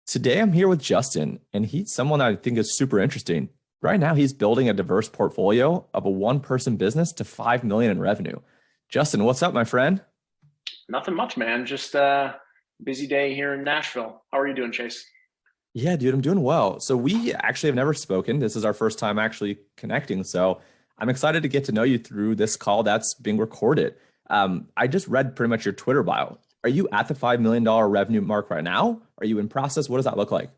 Today I'm here with Justin, and he's someone I think is super interesting. Right now, he's building a diverse portfolio of a one-person business to 5 million in revenue. Justin, what's up, my friend? Nothing much, man. Just a busy day here in Nashville. How are you doing, Chase? Yeah, dude, I'm doing well. So we actually have never spoken. This is our first time actually connecting. So I'm excited to get to know you through this call that's being recorded. I just read pretty much your Twitter bio. Are you at the $5 million revenue mark right now? Are you in process? What does that look like?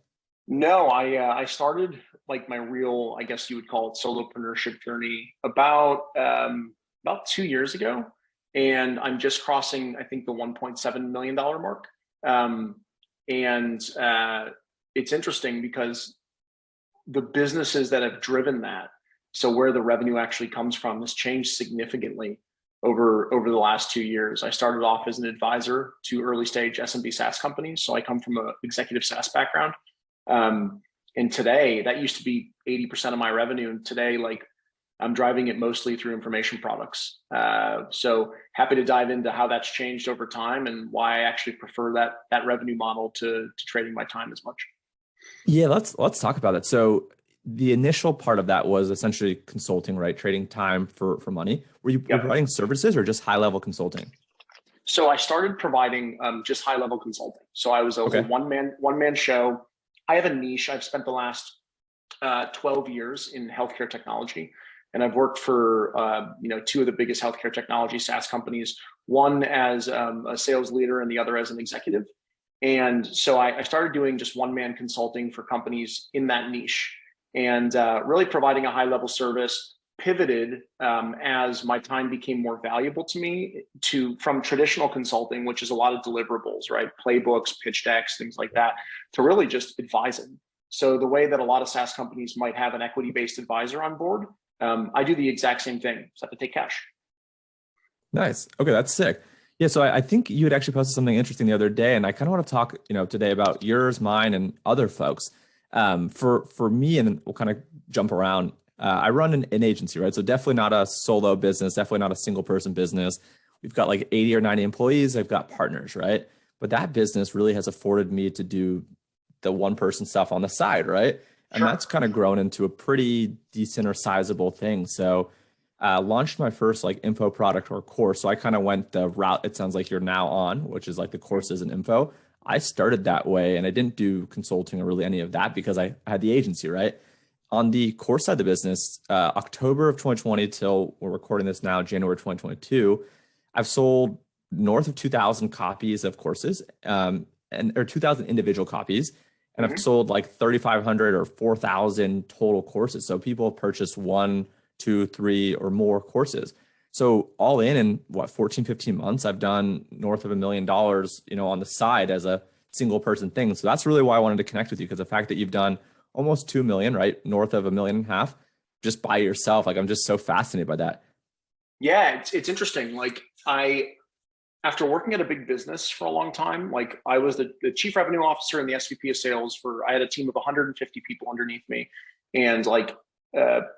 No, I started like my real, I guess you would call it, solopreneurship journey about 2 years ago, and I'm just crossing, I think, the $1.7 million mark. Um, and It's interesting because the businesses that have driven that, so where the revenue actually comes from, has changed significantly over the last 2 years. I started off as an advisor to early stage SMB SaaS companies, so I come from an executive SaaS background. And today, that used to be 80% of my revenue, and today, like, I'm driving it mostly through information products. So happy to dive into how that's changed over time and why I actually prefer that revenue model to trading my time as much. Yeah, let's talk about it. So the initial part of that was essentially consulting, right? Trading time for money. Were you Yep. providing services or just high level consulting? So I started providing just high level consulting. So I was a Okay. one man show. I have a niche. I've spent the last 12 years in healthcare technology, and I've worked for two of the biggest healthcare technology SaaS companies. One as a sales leader, and the other as an executive. And so I started doing just one man consulting for companies in that niche, and really providing a high level service. Pivoted as my time became more valuable to me to from traditional consulting, which is a lot of deliverables, right? Playbooks, pitch decks, things like that, to really just advising. So the way that a lot of SaaS companies might have an equity-based advisor on board, I do the exact same thing. Just have to take cash. Nice. Okay, that's sick. Yeah, so I think you had actually posted something interesting the other day, and I kind of want to talk, today about yours, mine, and other folks. For me, and then we'll kind of jump around. I run an agency, right? So definitely not a solo business, definitely not a single person business. We've got like 80 or 90 employees. I've got partners, right? But that business really has afforded me to do the one person stuff on the side, right? And Sure. that's kind of grown into a pretty decent or sizable thing. So launched my first like info product or course. So I kind of went the route it sounds like you're now on, which is like the courses and info. I started that way and I didn't do consulting or really any of that because I had the agency, right? On the course side of the business, October of 2020 till we're recording this now, January 2022, I've sold north of 2,000 copies of courses, and or 2,000 individual copies, and I've Hmm. sold like 3,500 or 4,000 total courses. So people have purchased one, two, three, or more courses. So all in what, 14, 15 months, I've done north of $1 million, on the side as a single person thing. So that's really why I wanted to connect with you, because the fact that you've done almost 2 million, right? North of 1.5 million, just by yourself. Like I'm just so fascinated by that. Yeah, it's interesting. Like, after working at a big business for a long time, like I was the chief revenue officer and the SVP of sales for, I had a team of 150 people underneath me. And like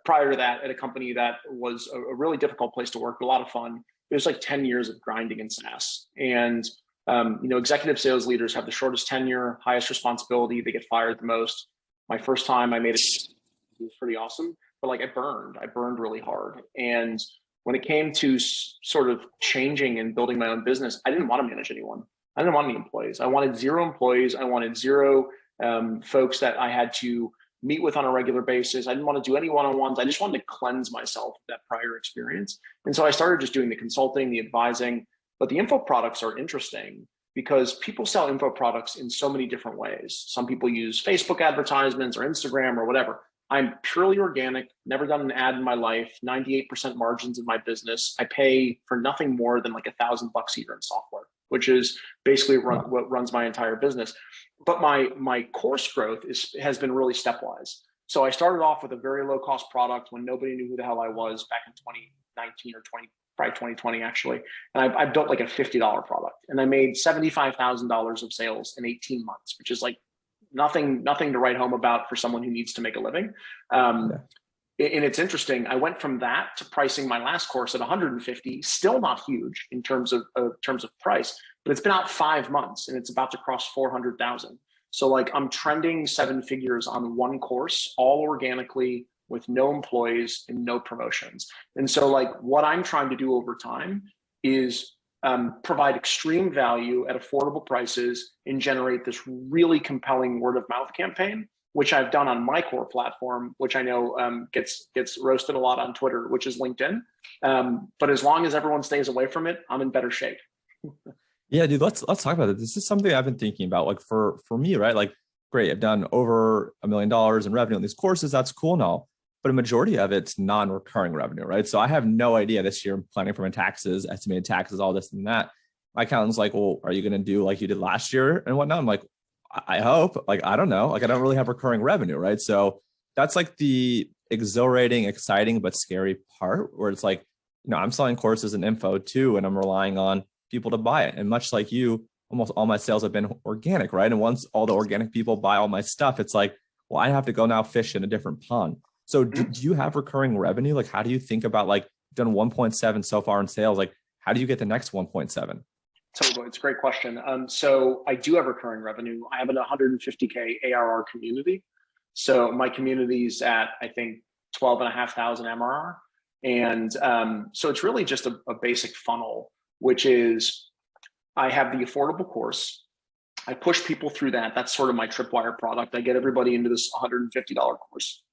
prior to that, at a company that was a really difficult place to work, but a lot of fun. It was like 10 years of grinding in SaaS. And executive sales leaders have the shortest tenure, highest responsibility. They get fired the most. My first time I made it was pretty awesome, but like I burned really hard. And when it came to sort of changing and building my own business, I didn't want to manage anyone. I didn't want any employees. I wanted zero employees. I wanted zero folks that I had to meet with on a regular basis. I didn't want to do any one-on-ones. I just wanted to cleanse myself of that prior experience. And so I started just doing the consulting, the advising. But the info products are interesting because people sell info products in so many different ways. Some people use Facebook advertisements or Instagram or whatever. I'm purely organic, never done an ad in my life, 98% margins in my business. I pay for nothing more than like $1,000 a year in software, which is basically Wow. what runs my entire business. But my course growth has been really stepwise. So I started off with a very low cost product when nobody knew who the hell I was back in 2019 or 20, probably 2020 actually. And I built like a $50 product, and I made $75,000 of sales in 18 months, which is like nothing to write home about for someone who needs to make a living. Um, Yeah. and it's interesting. I went from that to pricing my last course at 150, still not huge in terms of price, but it's been out 5 months and it's about to cross 400,000. So like I'm trending 7 figures on one course, all organically with no employees and no promotions. And so like what I'm trying to do over time is provide extreme value at affordable prices and generate this really compelling word of mouth campaign, which I've done on my core platform, which I know gets roasted a lot on Twitter, which is LinkedIn. But as long as everyone stays away from it, I'm in better shape. Yeah, dude, let's talk about it. This is something I've been thinking about. Like for me, right? Like, great, I've done over $1 million in revenue on these courses. That's cool now. But a majority of it's non-recurring revenue, right? So I have no idea this year. I'm planning for my taxes, estimated taxes, all this and that. My accountant's like, well, are you going to do like you did last year and whatnot? I'm like, I hope. Like, I don't know. Like, I don't really have recurring revenue, right? So that's like the exhilarating, exciting, but scary part where it's like, I'm selling courses and info too, and I'm relying on people to buy it. And much like you, almost all my sales have been organic, right? And once all the organic people buy all my stuff, it's like, well, I have to go now fish in a different pond. So do you have recurring revenue? Like, how do you think about like done 1.7 so far in sales? Like, how do you get the next 1.7? Totally. It's a great question. So I do have recurring revenue. I have an 150K ARR community. So my community's at, I think, 12,500 MRR. And so it's really just a basic funnel, which is I have the affordable course. I push people through that. That's sort of my tripwire product. I get everybody into this $150 course.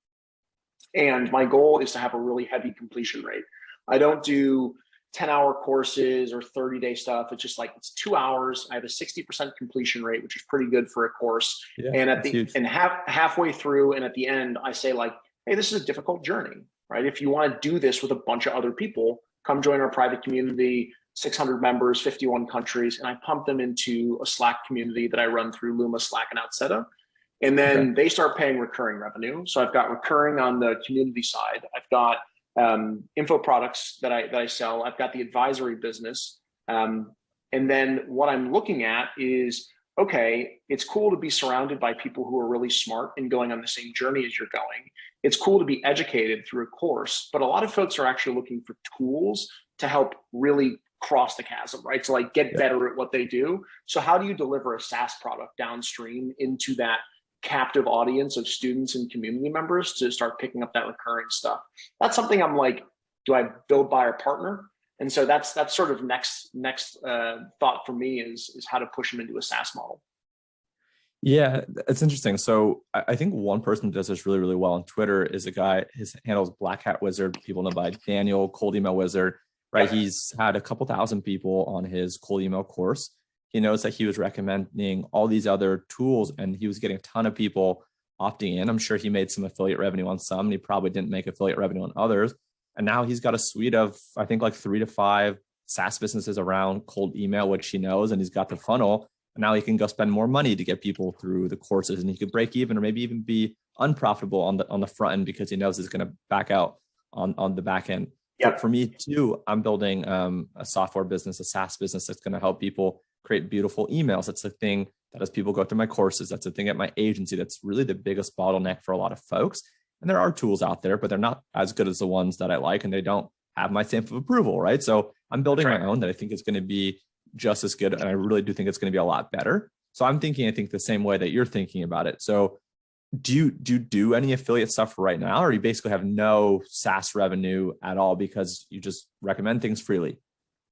And my goal is to have a really heavy completion rate. I don't do 10-hour courses or 30-day stuff. It's just like, it's 2 hours. I have a 60% completion rate, which is pretty good for a course. Yeah, and at the huge. and halfway through and at the end, I say like, hey, this is a difficult journey, right? If you want to do this with a bunch of other people, come join our private community, 600 members, 51 countries. And I pump them into a Slack community that I run through Luma, Slack, and Outseta. And then they start paying recurring revenue. So I've got recurring on the community side. I've got info products that I sell. I've got the advisory business. And then what I'm looking at is, okay, it's cool to be surrounded by people who are really smart and going on the same journey as you're going. It's cool to be educated through a course, but a lot of folks are actually looking for tools to help really cross the chasm, right? To like get better at what they do. So how do you deliver a SaaS product downstream into that captive audience of students and community members to start picking up that recurring stuff? That's something I'm like, do I build, buy, or partner? And so that's sort of next thought for me is how to push them into a SaaS model. Yeah, it's interesting. So I think one person who does this really, really well on Twitter is a guy, his handle is Black Hat Wizard. People know by Daniel, Cold Email Wizard, right? Yep. He's had a couple thousand people on his cold email course. He knows that he was recommending all these other tools and he was getting a ton of people opting in. I'm sure he made some affiliate revenue on some, and he probably didn't make affiliate revenue on others. And now he's got a suite of, I think, like 3 to 5 SaaS businesses around cold email, which he knows, and he's got the funnel. And now he can go spend more money to get people through the courses, and he could break even or maybe even be unprofitable on the front end because he knows it's going to back out on the back end. Yep. For me too, I'm building a software business, a SaaS business that's going to help people create beautiful emails. That's the thing that as people go through my courses, that's the thing at my agency. That's really the biggest bottleneck for a lot of folks. And there are tools out there, but they're not as good as the ones that I like, and they don't have my stamp of approval, right? So I'm building my own that I think is going to be just as good. And I really do think it's going to be a lot better. So I'm thinking, I think the same way that you're thinking about it. So do you do any affiliate stuff right now, or you basically have no SaaS revenue at all because you just recommend things freely?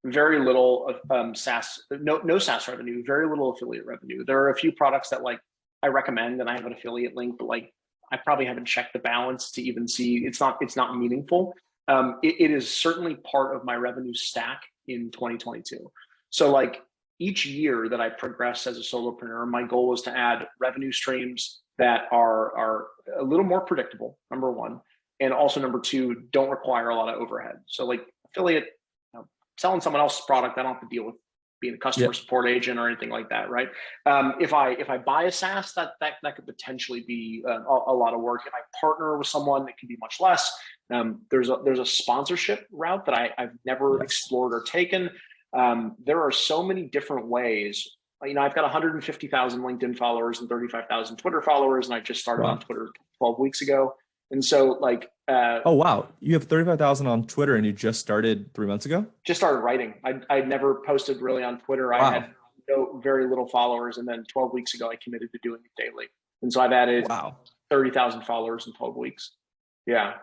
Very little SaaS, no SaaS revenue, very little affiliate revenue. There are a few products that like I recommend and I have an affiliate link, but like I probably haven't checked the balance to even see it's not meaningful. It is certainly part of my revenue stack in 2022. So like each year that I progress as a solopreneur, my goal is to add revenue streams that are a little more predictable, number one. And also number two, don't require a lot of overhead. So like affiliate, selling someone else's product, I don't have to deal with being a customer support agent or anything like that, right? If I buy a SaaS, that could potentially be a lot of work. If I partner with someone, it can be much less. There's a sponsorship route that I've never explored or taken. There are so many different ways. I've got 150,000 LinkedIn followers and 35,000 Twitter followers, and I just started on Twitter 12 weeks ago. And so like, oh, wow. You have 35,000 on Twitter and you just started 3 months ago? Just started writing. I'd never posted really on Twitter. Wow. no, very little followers. And then 12 weeks ago, I committed to doing it daily. And so I've added Wow. 30,000 followers in 12 weeks. Yeah.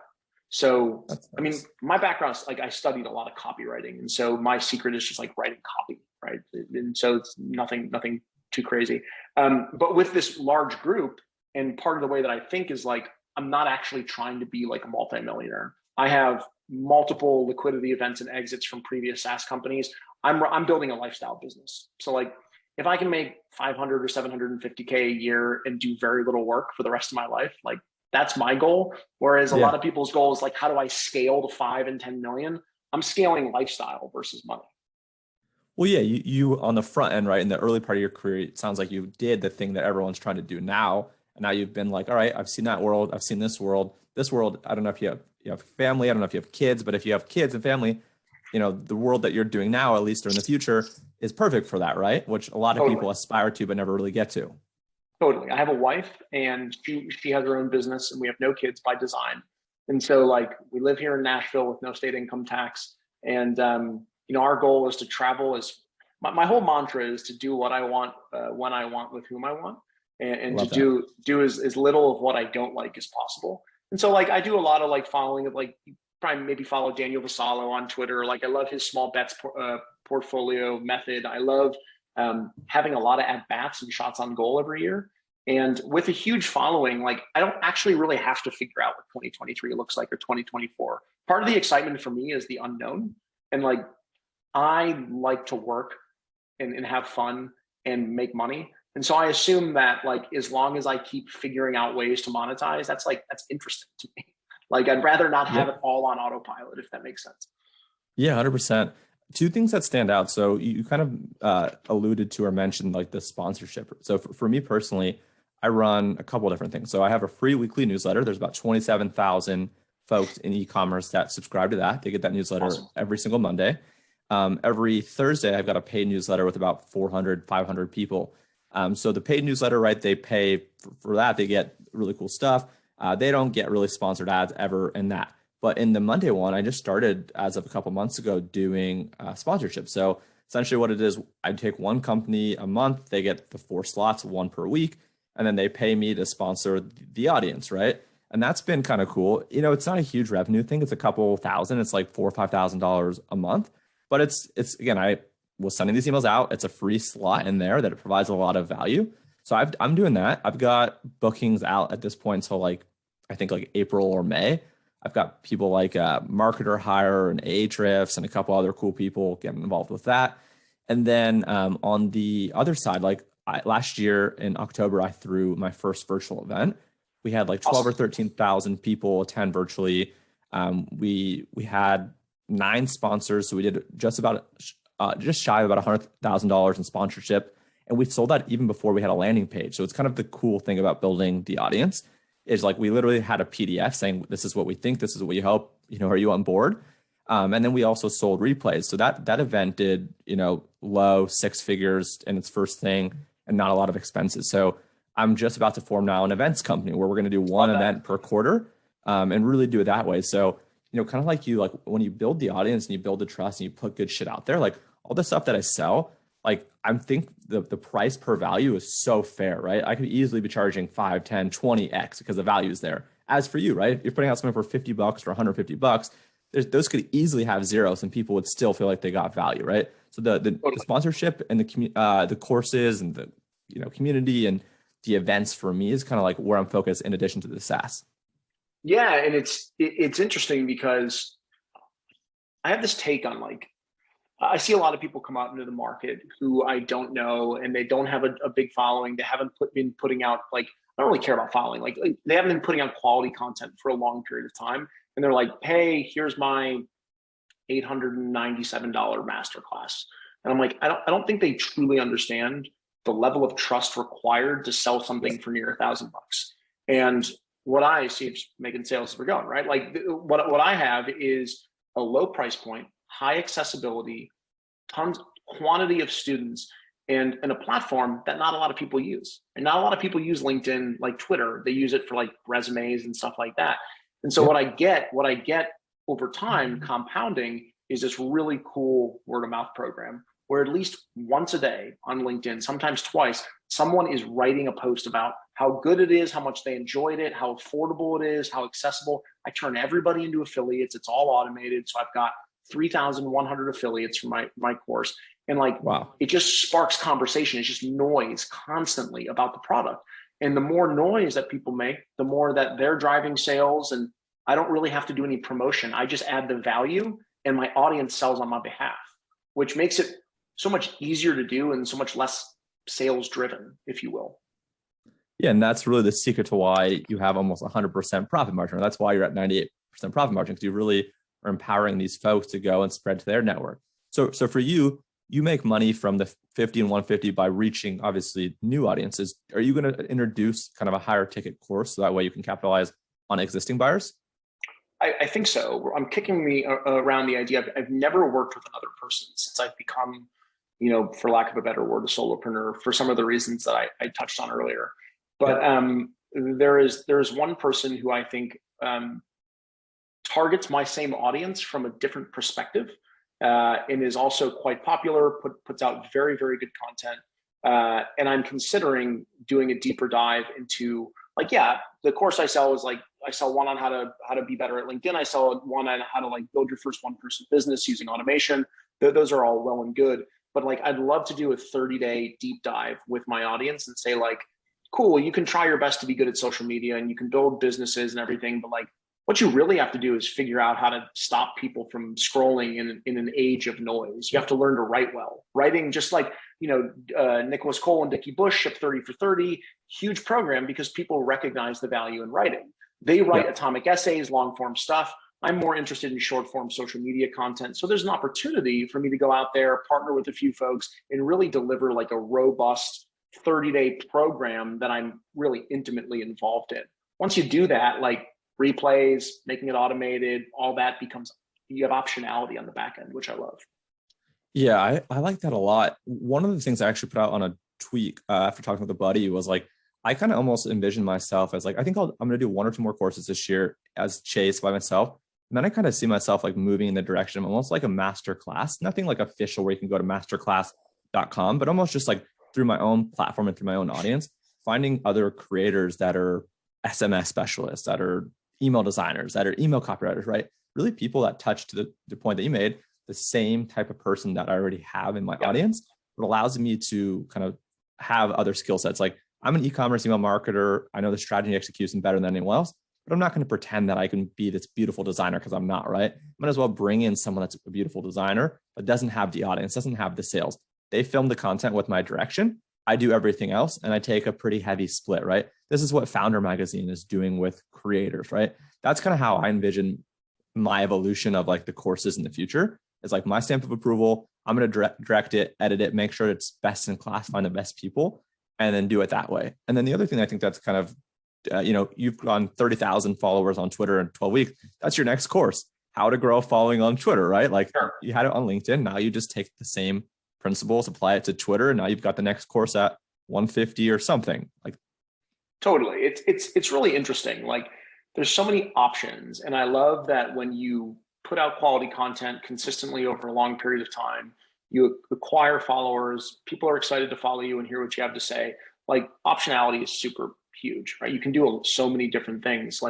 So, That's I mean, nice. my background is like I studied a lot of copywriting. And so my secret is just like writing copy, right? And so it's nothing too crazy. But with this large group, and part of the way that I think is like, I'm not actually trying to be like a multimillionaire. I have multiple liquidity events and exits from previous SaaS companies. I'm building a lifestyle business. So like, if I can make 500 or 750K a year and do very little work for the rest of my life, like that's my goal. Whereas a lot Yeah. of people's goal is like, how do I scale to 5 and 10 million? I'm scaling lifestyle versus money. Well, yeah, you on the front end, right? In the early part of your career, it sounds like you did the thing that everyone's trying to do now. And now you've been like, all right, I've seen that world, I've seen this world. This world, I don't know if you have family, I don't know if you have kids, but if you have kids and family, the world that you're doing now, at least or in the future, is perfect for that, right? Which a lot of Totally. people aspire to but never really get to. Totally. I have a wife and she has her own business and we have no kids by design. And so like we live here in Nashville with no state income tax. And our goal is to travel as my whole mantra is to do what I want, when I want, with whom I want, and to Love that. do as little of what I don't like as possible. And so like I do a lot of like following of like probably maybe follow Daniel Vassallo on Twitter. Like I love his small bets portfolio method. I love having a lot of at bats and shots on goal every year. And with a huge following, like I don't actually really have to figure out what 2023 looks like or 2024. Part of the excitement for me is the unknown. And like I like to work and have fun and make money. And so I assume that like as long as I keep figuring out ways to monetize, that's interesting to me. Like I'd rather not have Yeah. it all on autopilot, if that makes sense. Yeah, 100%. Two things that stand out. So you kind of alluded to or mentioned like the sponsorship. So for me personally, I run a couple of different things. So I have a free weekly newsletter. There's about 27,000 folks in e-commerce that subscribe to that. They get that newsletter Awesome. every single Monday. Every Thursday, I've got a paid newsletter with about 400, 500 people. So the paid newsletter, right, they pay for that. They get really cool stuff. They don't get really sponsored ads ever in that. But in the Monday one, I just started as of a couple months ago doing sponsorship. So essentially what it is, I take one company a month, they get the 4 slots, one per week, and then they pay me to sponsor the audience, right? And that's been kind of cool. It's not a huge revenue thing. It's a couple thousand. It's like $4,000 or $5,000 a month. But it's again, I was sending these emails out. It's a free slot in there that it provides a lot of value. So I'm doing that. I've got bookings out at this point until like I think like April or May. I've got people like Marketer Hire and Ahrefs and a couple other cool people getting involved with that. And then on the other side, like last year in October, I threw my first virtual event. We had like 12 or Awesome. 13,000 people attend virtually. We had 9 sponsors, so we did just shy of about $100,000 in sponsorship, and we sold that even before we had a landing page. So it's kind of the cool thing about building the audience is like we literally had a PDF saying this is what we think, this is what we hope. Are you on board? And then we also sold replays. So that event did low 6 figures in its first thing and not a lot of expenses. So I'm just about to form now an events company where we're going to do one Love that. event per quarter and really do it that way. So kind of like you, like when you build the audience and you build the trust and you put good shit out there, like all the stuff that I sell, like I think the price per value is so fair, right? I could easily be charging 5, 10, 20x because the value is there. As for you, right? If you're putting out something for $50 or $150, those could easily have zeros and people would still feel like they got value, right? So the Totally. sponsorship and the courses and the community and the events for me is kind of like where I'm focused in addition to the SaaS. Yeah, and it's interesting because I have this take on like I see a lot of people come out into the market who I don't know, and they don't have a big following. They haven't been putting out like I don't really care about following. Like they haven't been putting out quality content for a long period of time, and they're like, "Hey, here's my $897 masterclass," and I'm like, I don't think they truly understand the level of trust required to sell Yeah. something for near $1,000. And what I see, just making sales as we're going, right? Like what I have is a low price point, high accessibility, tons quantity of students, and a platform that not a lot of people use. And not a lot of people use LinkedIn like Twitter. They use it for like resumes and stuff like that. And so Yeah. what I get over time compounding is this really cool word of mouth program. where at least once a day on LinkedIn, sometimes twice, someone is writing a post about how good it is, how much they enjoyed it, how affordable it is, how accessible. I turn everybody into affiliates. It's all automated. So I've got 3,100 affiliates for my course. And like, Wow. it just sparks conversation. It's just noise constantly about the product. And the more noise that people make, the more that they're driving sales. And I don't really have to do any promotion. I just add the value and my audience sells on my behalf, which makes it so much easier to do and so much less sales driven, if you will. Yeah, and that's really the secret to why you have almost 100% profit margin. That's why you're at 98% profit margin, because you really are empowering these folks to go and spread to their network. So for you, you make money from the 50 and 150 by reaching obviously new audiences. Are you going to introduce kind of a higher ticket course so that way you can capitalize on existing buyers? I think so. I'm kicking me around the idea. I've never worked with another person since I've become, for lack of a better word, a solopreneur for some of the reasons that I touched on earlier. But there is one person who I think targets my same audience from a different perspective, and is also quite popular, puts out very, very good content. And I'm considering doing a deeper dive into the course I sell is I sell one on how to be better at LinkedIn. I sell one on how to build your first one-person business using automation. Those are all well and good. But I'd love to do a 30-day deep dive with my audience and say cool, you can try your best to be good at social media and you can build businesses and everything. But what you really have to do is figure out how to stop people from scrolling in an age of noise. You have to learn to write well. Writing, just Nicholas Cole and Dickie Bush, Ship 30 for 30, huge program because people recognize the value in writing. They write atomic essays, long form stuff. I'm more interested in short form social media content. So there's an opportunity for me to go out there, partner with a few folks, and really deliver a robust 30-day program that I'm really intimately involved in. Once you do that, replays, making it automated, all that you have optionality on the back end, which I love. Yeah, I like that a lot. One of the things I actually put out on a tweet after talking with a buddy was I kind of almost envisioned myself as I think I'm going to do one or two more courses this year as Chase by myself. And then I kind of see myself moving in the direction of almost like a master class, nothing official where you can go to masterclass.com, but almost just through my own platform and through my own audience, finding other creators that are SMS specialists, that are email designers, that are email copywriters, right? Really people that touch to the point that you made, the same type of person that I already have in my audience. It allows me to kind of have other skill sets. I'm an e-commerce email marketer. I know the strategy and execution better than anyone else, but I'm not going to pretend that I can be this beautiful designer because I'm not, right? I might as well bring in someone that's a beautiful designer, but doesn't have the audience, doesn't have the sales. They film the content with my direction. I do everything else, and I take a pretty heavy split, right? This is what Founder Magazine is doing with creators, right? That's kind of how I envision my evolution of the courses in the future. It's my stamp of approval. I'm going to direct it, edit it, make sure it's best in class, find the best people, and then do it that way. And then the other thing I think that's kind of, you've gone 30,000 followers on Twitter in 12 weeks. That's your next course, how to grow a following on Twitter, right? You had it on LinkedIn. Now you just take the same principles, apply it to Twitter, and now you've got the next course at 150 or something. Totally. It's really interesting. There's so many options. And I love that when you put out quality content consistently over a long period of time, you acquire followers, people are excited to follow you and hear what you have to say. Optionality is super huge, right? You can do so many different things.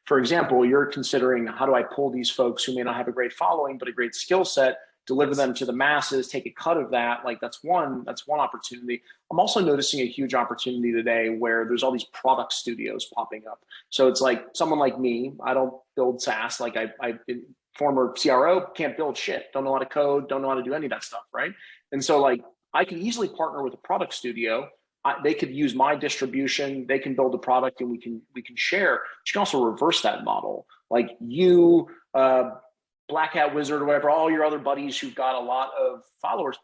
For example, you're considering, how do I pull these folks who may not have a great following, but a great skill set, deliver them to the masses, take a cut of that. That's one opportunity. I'm also noticing a huge opportunity today where there's all these product studios popping up. So it's someone like me, I don't build SaaS. I've been former CRO, can't build shit, don't know how to code, don't know how to do any of that stuff, right? And so I can easily partner with a product studio. They could use my distribution, they can build a product, and we can share. You can also reverse that model. Black Hat Wizard or whatever, all your other buddies who've got a lot of followers,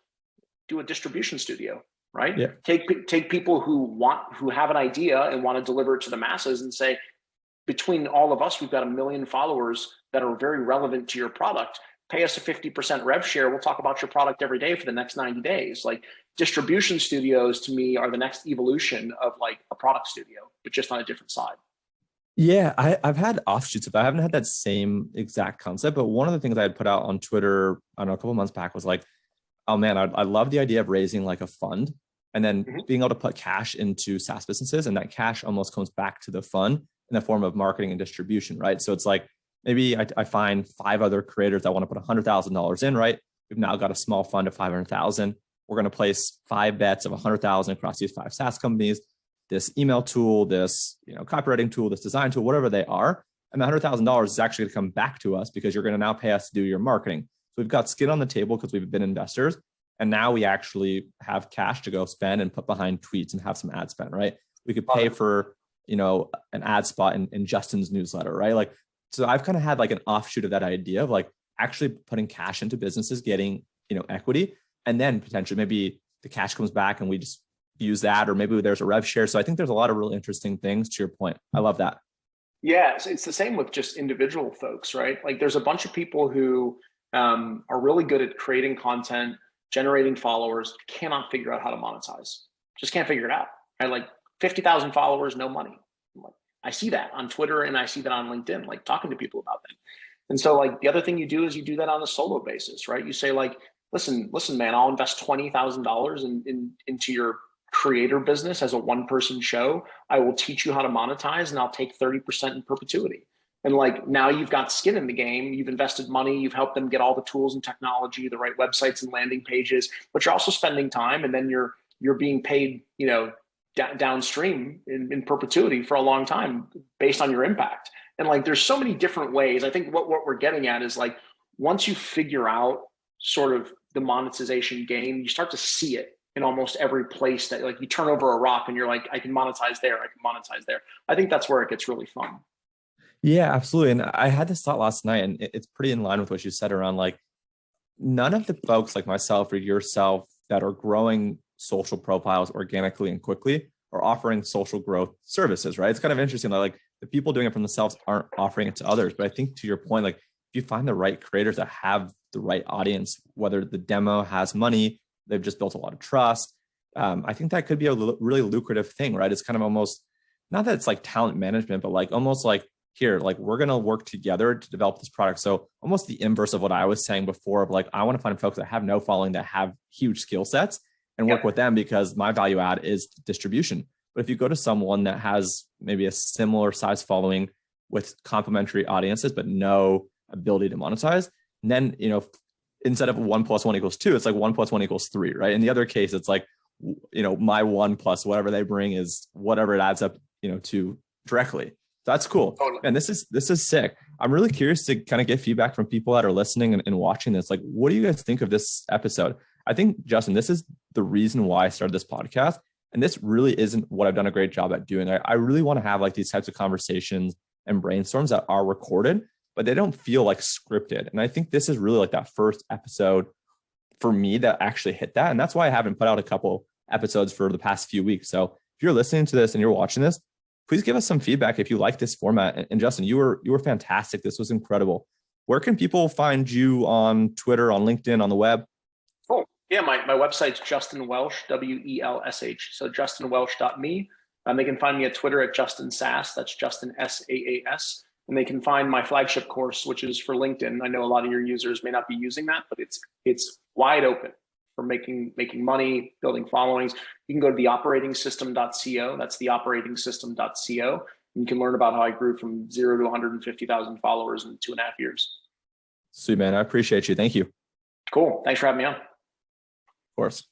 do a distribution studio, right? Yeah. Take people who have an idea and want to deliver it to the masses and say, between all of us, we've got 1 million followers that are very relevant to your product. Pay us a 50% rev share. We'll talk about your product every day for the next 90 days. Distribution studios to me are the next evolution of a product studio, but just on a different side. Yeah, I've had offshoots of that. I haven't had that same exact concept, but one of the things I had put out on Twitter, I don't know, a couple of months back was Oh man, I love the idea of raising like a fund and then Mhm. being able to put cash into SaaS businesses. And that cash almost comes back to the fund in the form of marketing and distribution, right? So it's like maybe I find five other creators that want to put $100,000 in, right? We've now got a small fund of 500,000. We're going to place five bets of 100,000 across these five SaaS companies, this email tool, this copywriting tool, this design tool, whatever they are. And the $100,000 is actually going to come back to us because you're going to now pay us to do your marketing. So we've got skin on the table because we've been investors. And now we actually have cash to go spend and put behind tweets and have some ad spend, right? We could pay for, an ad spot in Justin's newsletter, right? Like, so I've kind of had like an offshoot of that idea of like actually putting cash into businesses, getting, equity, and then potentially maybe the cash comes back and we just use that, or maybe there's a rev share. So I think there's a lot of really interesting things to your point. I love that. Yeah, it's the same with just individual folks, right? Like there's a bunch of people who are really good at creating content, generating followers, cannot figure out how to monetize. Just can't figure it out. Right? Like 50,000 followers, no money. Like, I see that on Twitter and I see that on LinkedIn, like talking to people about that. And so like the other thing you do is you do that on a solo basis, right? You say like, listen, man, I'll invest $20,000 into your creator business as a one-person show. I will teach you how to monetize and I'll take 30% in perpetuity. And like now you've got skin in the game, you've invested money, you've helped them get all the tools and technology, the right websites and landing pages, but you're also spending time, and then you're being paid, downstream in perpetuity for a long time based on your impact. And like there's so many different ways. I think what we're getting at is like once you figure out sort of the monetization game, you start to see it in almost every place that like you turn over a rock and you're like, I can monetize there, I can monetize there. I think that's where it gets really fun. Yeah, absolutely. And I had this thought last night, and it's pretty in line with what you said around like none of the folks like myself or yourself that are growing social profiles organically and quickly are offering social growth services, right? It's kind of interesting that like the people doing it for themselves aren't offering it to others. But I think to your point, like if you find the right creators that have the right audience, whether the demo has money, they've just built a lot of trust. I think that could be a really lucrative thing, right? It's kind of almost not that it's like talent management, but like almost like here, like we're going to work together to develop this product. So almost the inverse of what I was saying before of like, I want to find folks that have no following, that have huge skill sets and work with them because my value add is distribution. But if you go to someone that has maybe a similar size following with complementary audiences, but no ability to monetize, then, instead of 1 + 1 = 2, it's like 1 + 1 = 3, right? In the other case, it's like, my 1 plus whatever they bring is whatever it adds up, to directly. That's cool. Totally. And this is sick. I'm really curious to kind of get feedback from people that are listening and watching this. Like, what do you guys think of this episode? I think, Justin, this is the reason why I started this podcast. And this really isn't what I've done a great job at doing. I really want to have like these types of conversations and brainstorms that are recorded, but they don't feel like scripted. And I think this is really like that first episode for me that actually hit that. And that's why I haven't put out a couple episodes for the past few weeks. So if you're listening to this and you're watching this, please give us some feedback if you like this format. And Justin, you were fantastic. This was incredible. Where can people find you on Twitter, on LinkedIn, on the web? Cool. Yeah, my website's Justin Welsh, WELSH. So justinwelsh.me. They can find me at Twitter at Justin Sass. That's Justin SAAS. And they can find my flagship course, which is for LinkedIn. I know a lot of your users may not be using that, but it's wide open for making money, building followings. You can go to theoperatingsystem.co. That's theoperatingsystem.co. And you can learn about how I grew from 0 to 150,000 followers in 2.5 years. Sweet, man. I appreciate you. Thank you. Cool. Thanks for having me on. Of course.